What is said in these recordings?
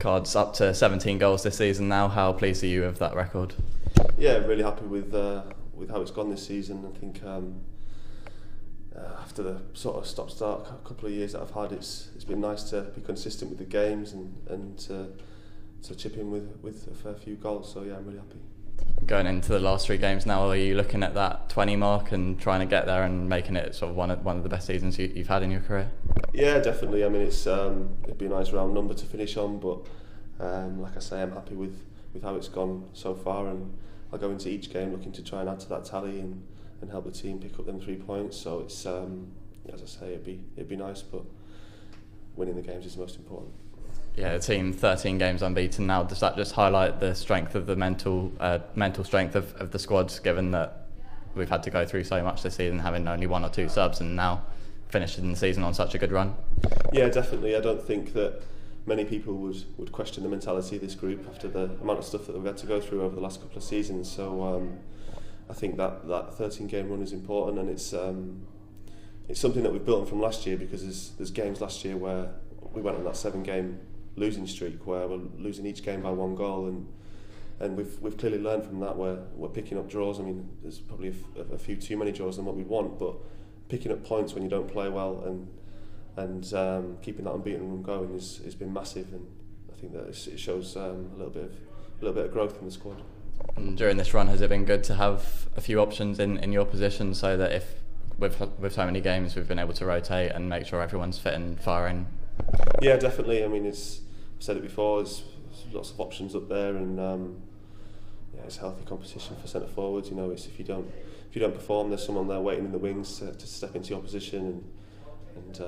Cards up to 17 goals this season now. How pleased are you with that record? Yeah, really happy with how it's gone this season. I think after the sort of stop-start couple of years that I've had, it's been nice to be consistent with the games and to chip in with a fair few goals. So yeah, I'm really happy. Going into the last 3 games now, are you looking at that 20 mark and trying to get there and making it sort of one of the best seasons you've had in your career? Yeah, definitely. I mean, it'd be a nice round number to finish on, but like I say, I'm happy with how it's gone so far, and I'll go into each game looking to try and add to that tally and help the team pick up them 3 points. So it's as I say, it'd be nice, but winning the games is most important. Yeah, the team 13 games unbeaten now. Does that just highlight the strength of the mental strength of the squad, given that we've had to go through so much this season, having only 1 or 2 subs and now finishing the season on such a good run? Yeah, definitely. I don't think that many people would question the mentality of this group after the amount of stuff that we've had to go through over the last couple of seasons. So I think that 13-game run is important, and it's something that we've built on from last year, because there's games last year where we went on that 7-game losing streak where we're losing each game by 1 goal, and we've clearly learned from that, where we're picking up draws. I mean, there's probably a few too many draws than what we want, but picking up points when you don't play well and keeping that unbeaten run going has been massive, and I think that it shows a little bit of growth in the squad. And during this run, has it been good to have a few options in your position, so that if with so many games we've been able to rotate and make sure everyone's fit and firing? Yeah, definitely. I mean, I've said it before, there's lots of options up there, and yeah, it's healthy competition for centre forwards. You know, it's if you don't perform, there's someone there waiting in the wings to step into your position and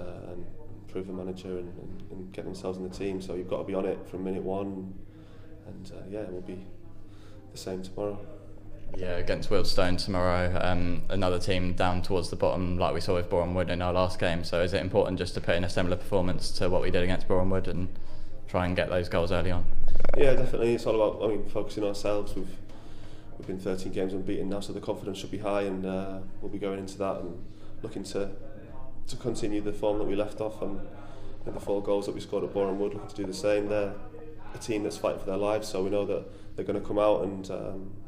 improve the manager and get themselves in the team. So you've got to be on it from minute 1, and yeah, it will be the same tomorrow. Yeah, against Willstone tomorrow, another team down towards the bottom, like we saw with Boreham Wood in our last game. So is it important just to put in a similar performance to what we did against Boreham Wood and try and get those goals early on? Yeah, definitely. It's all about, focusing on ourselves. We've been 13 games unbeaten now, so the confidence should be high, and we'll be going into that and looking to continue the form that we left off, and the 4 goals that we scored at Boreham Wood, looking to do the same. They're a team that's fighting for their lives, so we know that they're going to come out, and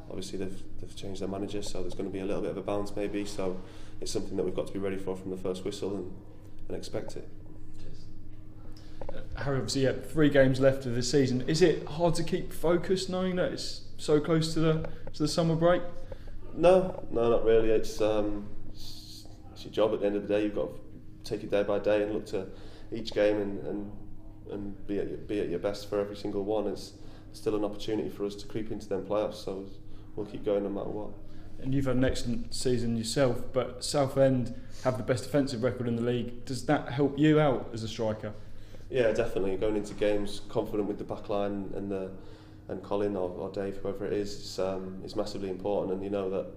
obviously they've changed their manager, so there's going to be a little bit of a bounce maybe. So it's something that we've got to be ready for from the first whistle and expect it. Harry, obviously, 3 games left of the season. Is it hard to keep focused knowing that it's so close to the summer break? No, not really. It's your job at the end of the day. You've got to take it day by day and look to each game and be at your best for every single one. It's still an opportunity for us to creep into them playoffs, so we'll keep going no matter what. And you've had an excellent season yourself, but Southend have the best defensive record in the league. Does that help you out as a striker? Yeah, definitely. Going into games confident with the back line and Colin or Dave, whoever it is massively important. And you know that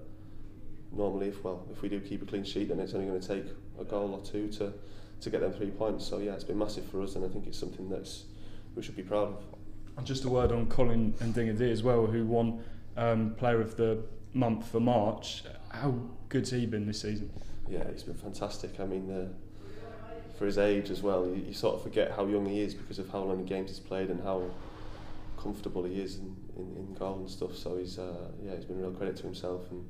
normally if we do keep a clean sheet, then it's only going to take a goal or 2 to get them 3 points. So yeah, it's been massive for us, and I think it's something we should be proud of. And just a word on Colin and Dingadee as well, who won Player of the Month for March. How good's he been this season? Yeah, he's been fantastic. I mean, for his age as well, you sort of forget how young he is because of how many games he's played and how comfortable he is in goal and stuff. So he's been a real credit to himself, and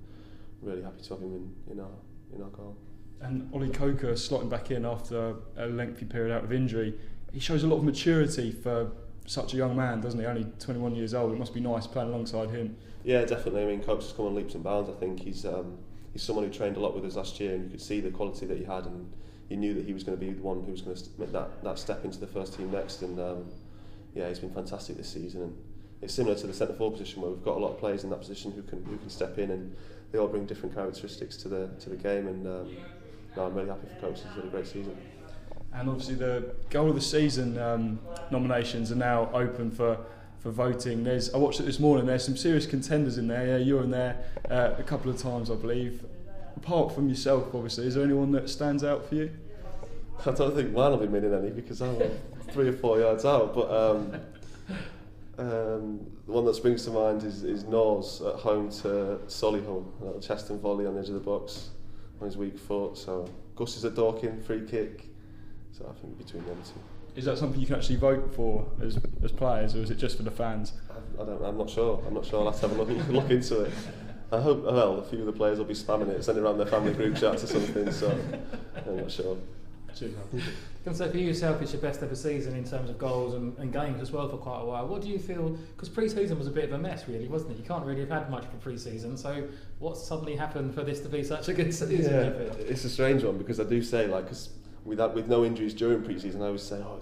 really happy to have him in our goal. And Ole Coker slotting back in after a lengthy period out of injury. He shows a lot of maturity for such a young man, doesn't he? Only 21 years old. It must be nice playing alongside him. Yeah, definitely. I mean, Coker's come on leaps and bounds. I think he's someone who trained a lot with us last year, and you could see the quality that he had, and you knew that he was going to be the one who was going to make that step into the first team next. And yeah, he's been fantastic this season. And it's similar to the centre forward position, where we've got a lot of players in that position who can step in, and they all bring different characteristics to the game. And no, I'm really happy for Coker. He's had a great season. And obviously the goal of the season nominations are now open for voting. I watched it this morning. There's some serious contenders in there. Yeah, you're in there a couple of times, I believe. Apart from yourself, obviously, is there anyone that stands out for you? I don't think mine will be winning any, because I'm 3 or 4 yards out. But the one that springs to mind is Nor's at home to Solihull. A little chest and volley on the edge of the box on his weak foot. So Gus is at Dorking, free kick. So I think between them 2. Is that something you can actually vote for as players, or is it just for the fans? I'm not sure. I'll have to have a look into it. I hope, well, a few of the players will be spamming it, sending around their family group chats or something, so I'm not sure. Can say for yourself, it's your best ever season in terms of goals and games as well for quite a while. What do you feel? Because pre-season was a bit of a mess, really, wasn't it? You can't really have had much for pre-season. So what suddenly happened for this to be such a good season? Yeah, it's a strange one because I do say, like, because with no injuries during pre-season, I always say, oh,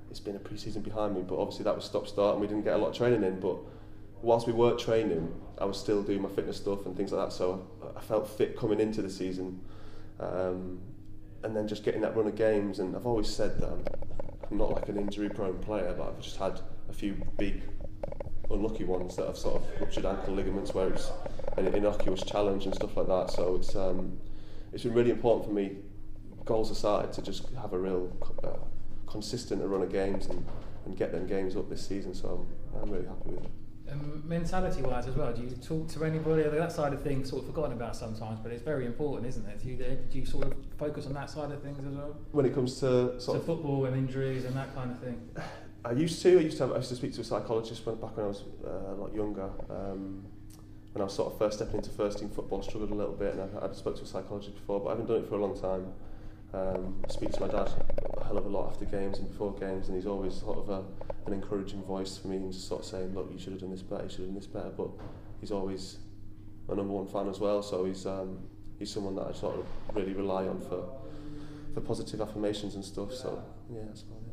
it's been a pre-season behind me, but obviously that was stop-start and we didn't get a lot of training in. But whilst we weren't training, I was still doing my fitness stuff and things like that. So I felt fit coming into the season. And then just getting that run of games, and I've always said that I'm not like an injury-prone player, but I've just had a few big, unlucky ones that have sort of ruptured ankle ligaments where it's an innocuous challenge and stuff like that. So it's been really important for me, goals aside, to just have a real consistent run of games and get them games up this season. So I'm really happy with it. Mentality-wise as well, do you talk to anybody? That side of things sort of forgotten about sometimes, but it's very important, isn't it? Do you sort of focus on that side of things as well? When it comes to sort of football and injuries and that kind of thing? I used to speak to a psychologist back when I was a lot younger. When I was sort of first stepping into first team football, I struggled a little bit, and I'd spoke to a psychologist before, but I haven't done it for a long time. I speak to my dad a hell of a lot after games and before games, and he's always sort of an encouraging voice for me and just sort of saying, look, you should have done this better, you should have done this better. But he's always my number one fan as well, so he's someone that I sort of really rely on for positive affirmations and stuff. So yeah, that's about it.